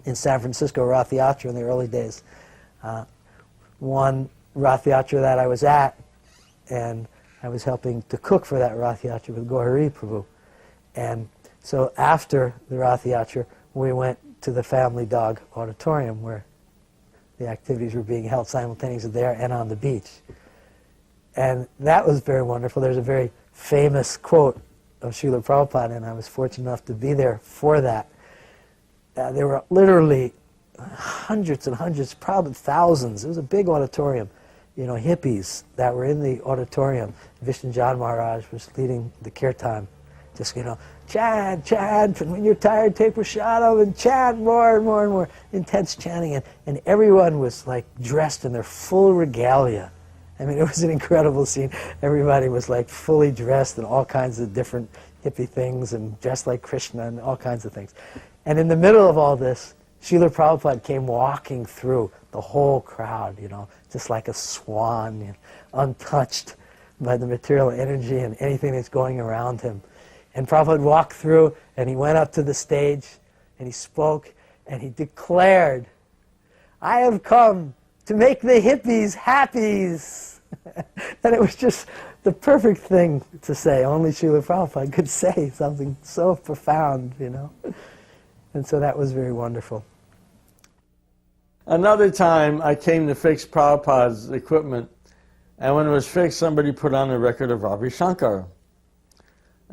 in San Francisco, Rath Yatra in the early days. One Rath Yatra that I was at, and I was helping to cook for that Rath Yatra with Gauri Prabhu. And so after the Rath Yatra, we went to the Family Dog Auditorium where the activities were being held simultaneously there and on the beach. And that was very wonderful. There's a very famous quote of Srila Prabhupada, and I was fortunate enough to be there for that. There were literally hundreds and hundreds, probably thousands. It was a big auditorium. You know, hippies that were in the auditorium. Vishnu Jan Maharaj was leading the kirtan. Just, you know, chant, chant, and when you're tired, take prashadam, and chant more and more and more. Intense chanting, and everyone was like dressed in their full regalia. I mean, it was an incredible scene. Everybody was like fully dressed in all kinds of different hippie things and dressed like Krishna and all kinds of things. And in the middle of all this, Srila Prabhupada came walking through the whole crowd, you know, just like a swan, you know, untouched by the material energy and anything that's going around him. And Prabhupada walked through, and he went up to the stage, and he spoke, and he declared, "I have come to make the hippies happies." And it was just the perfect thing to say. Only Srila Prabhupada could say something so profound, you know. And so that was very wonderful. Another time I came to fix Prabhupada's equipment, and when it was fixed, somebody put on a record of Ravi Shankar.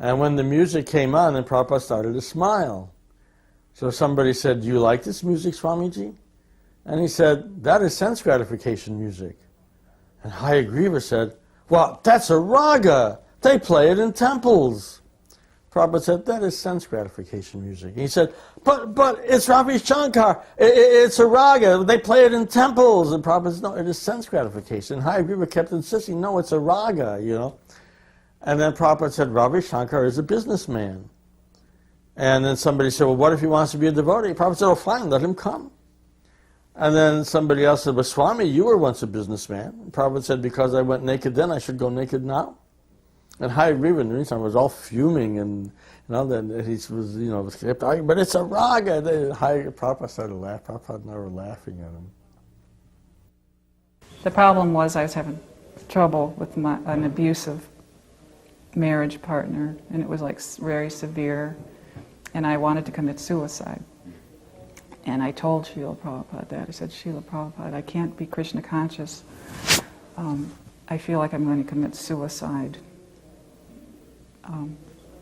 And when the music came on, then Prabhupada started to smile. So somebody said, "Do you like this music, Swamiji?" And he said, "That is sense gratification music." And Hayagriva said, "Well, that's a raga. They play it in temples." Prabhupada said, "That is sense gratification music." He said, but it's Ravi Shankar. It's a raga. They play it in temples." And Prabhupada said, "No, it is sense gratification." And Hayagriva kept insisting, "No, it's a raga, you know." And then Prabhupada said, "Ravi Shankar is a businessman." And then somebody said, "Well, what if he wants to be a devotee?" Prabhupada said, "Oh, fine, let him come." And then somebody else said, "But Swami, you were once a businessman." And Prabhupada said, "Because I went naked then, I should go naked now." And Hayagriva in the meantime was all fuming, and you know, then he was, you know, kept arguing, "But it's a raga." Prabhupada started laughing. Prabhupada and I were laughing at him. The problem was I was having trouble with an abusive marriage partner, and it was like very severe, and I wanted to commit suicide. And I told Srila Prabhupada that. I said, "Srila Prabhupada, I can't be Krishna conscious. I feel like I'm going to commit suicide."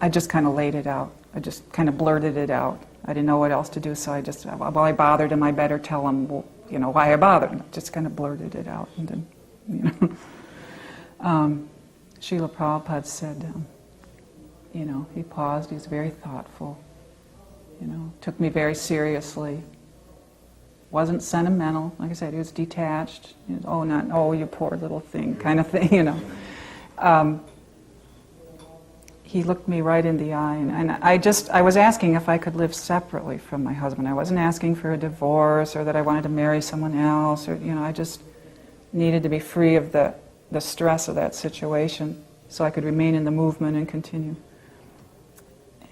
I just kind of laid it out. I just kind of blurted it out. I didn't know what else to do, so I just, well, I bothered him, I better tell him, well, you know, why I bothered him. Just kind of blurted it out. And then, you know. Srila Prabhupada said, you know, he paused, he was very thoughtful, you know, took me very seriously. Wasn't sentimental, like I said, he was detached. You know, oh, you poor little thing, kind of thing, you know. He looked me right in the eye, and I was asking if I could live separately from my husband. I wasn't asking for a divorce or that I wanted to marry someone else, or, you know, I just needed to be free of the stress of that situation so I could remain in the movement and continue.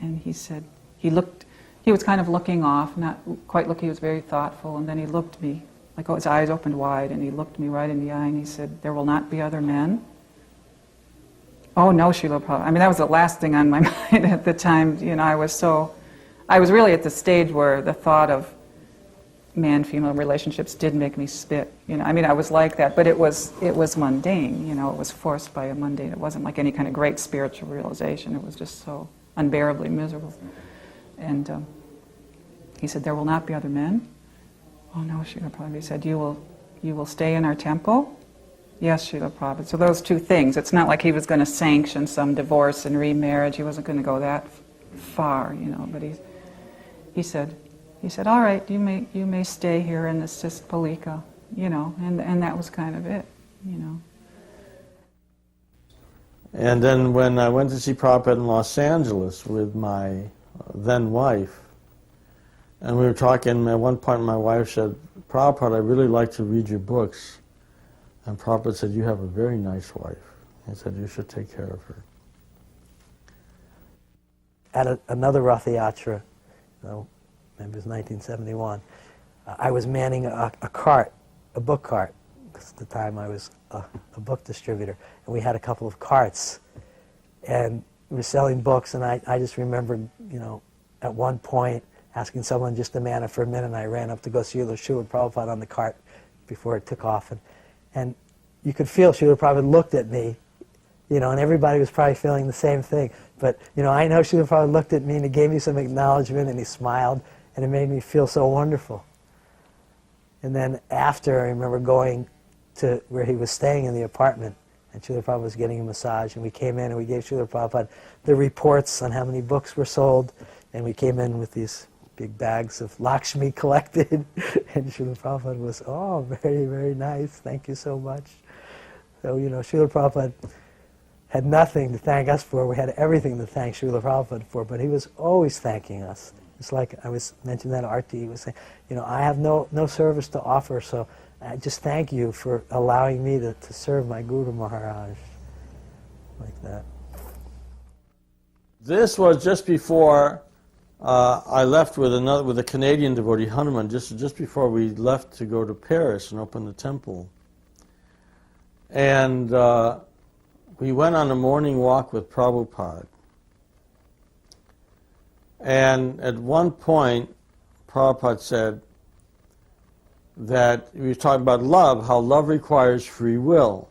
And he said, he was kind of looking off, not quite looking, he was very thoughtful, and then he looked me, like, oh, his eyes opened wide, and he looked me right in the eye, and he said, "There will not be other men?" Oh no, Srila Prabhupada. I mean, that was the last thing on my mind at the time. You know, I was really at the stage where the thought of man-female relationships did make me spit. You know, I mean, I was like that, but it was mundane. You know, it was forced by a mundane. It wasn't like any kind of great spiritual realization. It was just so unbearably miserable. And he said, "There will not be other men?" Oh no, Srila Prabhupada. He said, "You will stay in our temple?" Yes, Srila Prabhupada. So those two things. It's not like he was going to sanction some divorce and remarriage. He wasn't going to go that far, you know. But he said, "All right, you may stay here in the Sispalika," you know. And that was kind of it, you know. And then when I went to see Prabhupada in Los Angeles with my then wife, and we were talking, at one point my wife said, "Prabhupada, I'd really like to read your books." And Prabhupada said, "You have a very nice wife." He said, "You should take care of her." At another Rath Yatra, you know, maybe it was 1971, I was manning a cart, a book cart, because at the time I was a book distributor, and we had a couple of carts, and we were selling books, and I just remembered, at one point asking someone just to man it for a minute, and I ran up to go see Srila Prabhupada on the cart before it took off, and you could feel Srila Prabhupada looked at me, and everybody was probably feeling the same thing, but I know Srila Prabhupada looked at me and he gave me some acknowledgement and he smiled, and it made me feel so wonderful. And then after, I remember going to where he was staying in the apartment, and Srila Prabhupada was getting a massage, and we came in and we gave Srila Prabhupada the reports on how many books were sold, and we came in with these big bags of Lakshmi collected, and Srila Prabhupada was, very, very nice, thank you so much. So, Srila Prabhupada had nothing to thank us for, we had everything to thank Srila Prabhupada for, but he was always thanking us. It's like I was mentioning that Arti, he was saying, I have no service to offer, so I just thank you for allowing me to serve my Guru Maharaj. Like that. This was just before I left with a Canadian devotee, Hanuman, just before we left to go to Paris and open the temple. And we went on a morning walk with Prabhupada. And at one point, Prabhupada said that he was talking about love, how love requires free will.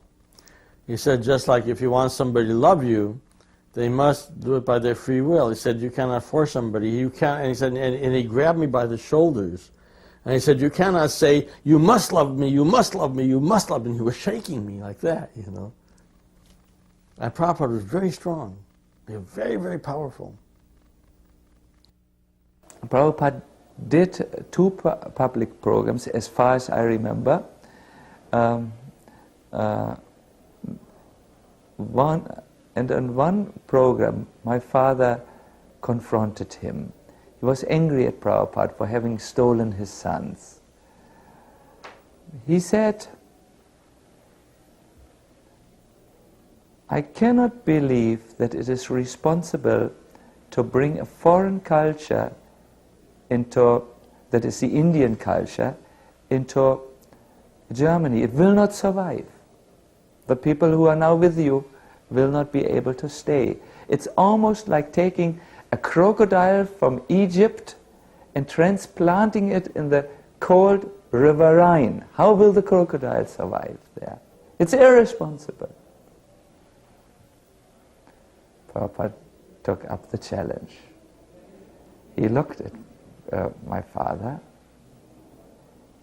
He said, just like if you want somebody to love you, they must do it by their free will. He said, you cannot force somebody. You can't. And he said, and he grabbed me by the shoulders, and he said, you cannot say, you must love me, you must love me, you must love me. And he was shaking me like that, And Prabhupada was very strong. They were very, very powerful. Prabhupada did two public programs, as far as I remember. And on one program, my father confronted him. He was angry at Prabhupada for having stolen his sons. He said, I cannot believe that it is responsible to bring a foreign culture that is the Indian culture, into Germany. It will not survive. The people who are now with you will not be able to stay. It's almost like taking a crocodile from Egypt and transplanting it in the cold river Rhine. How will the crocodile survive there? It's irresponsible. Prabhupada took up the challenge. He looked at my father.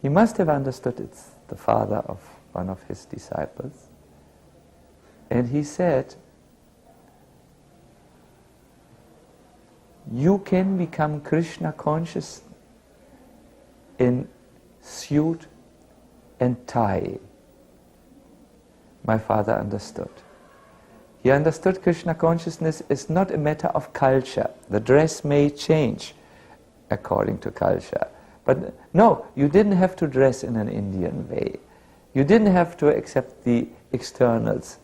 He must have understood it's the father of one of his disciples. And he said, you can become Krishna conscious in suit and tie. My father understood. He understood Krishna consciousness is not a matter of culture. The dress may change according to culture. But no, you didn't have to dress in an Indian way. You didn't have to accept the externals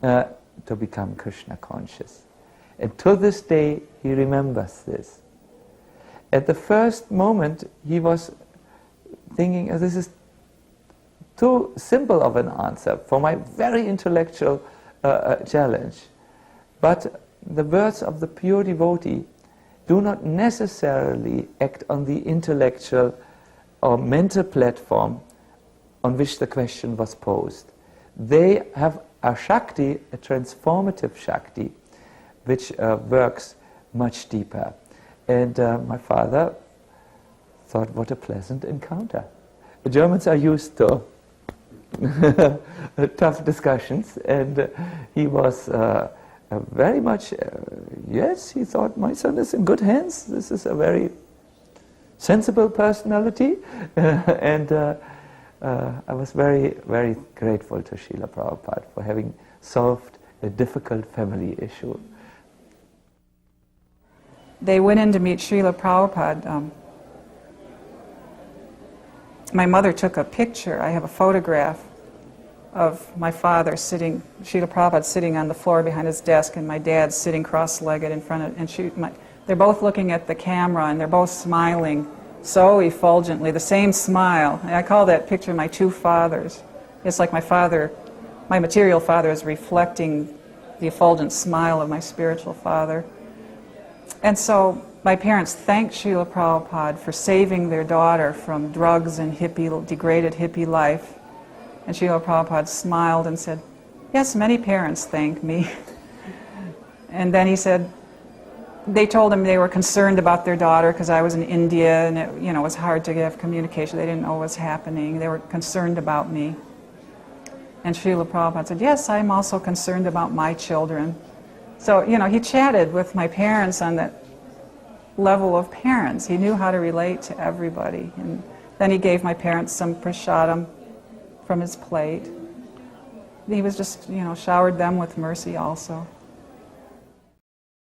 to become Krishna conscious. And to this day, he remembers this. At the first moment, he was thinking, this is too simple of an answer for my very intellectual challenge. But the words of the pure devotee do not necessarily act on the intellectual or mental platform on which the question was posed. They have a Shakti, a transformative Shakti, which works much deeper. And my father thought, what a pleasant encounter. The Germans are used to tough discussions, and he was very much, yes, he thought, my son is in good hands, this is a very sensible personality, and I was very, very grateful to Srila Prabhupada for having solved a difficult family issue. They went in to meet Srila Prabhupada. My mother took a picture. I have a photograph of my father sitting, Srila Prabhupada sitting on the floor behind his desk, and my dad sitting cross-legged in front of, and They're both looking at the camera and they're both smiling so effulgently, the same smile. And I call that picture my two fathers. It's like my father, my material father is reflecting the effulgent smile of my spiritual father. And so my parents thanked Srila Prabhupada for saving their daughter from drugs and degraded hippie life. And Srila Prabhupada smiled and said, "Yes, many parents thank me." And then he said, they told him they were concerned about their daughter because I was in India and it was hard to have communication. They didn't know what was happening. They were concerned about me. And Srila Prabhupada said, "Yes, I'm also concerned about my children." So, he chatted with my parents on that level of parents. He knew how to relate to everybody. And then he gave my parents some prasadam from his plate. He was just, showered them with mercy also.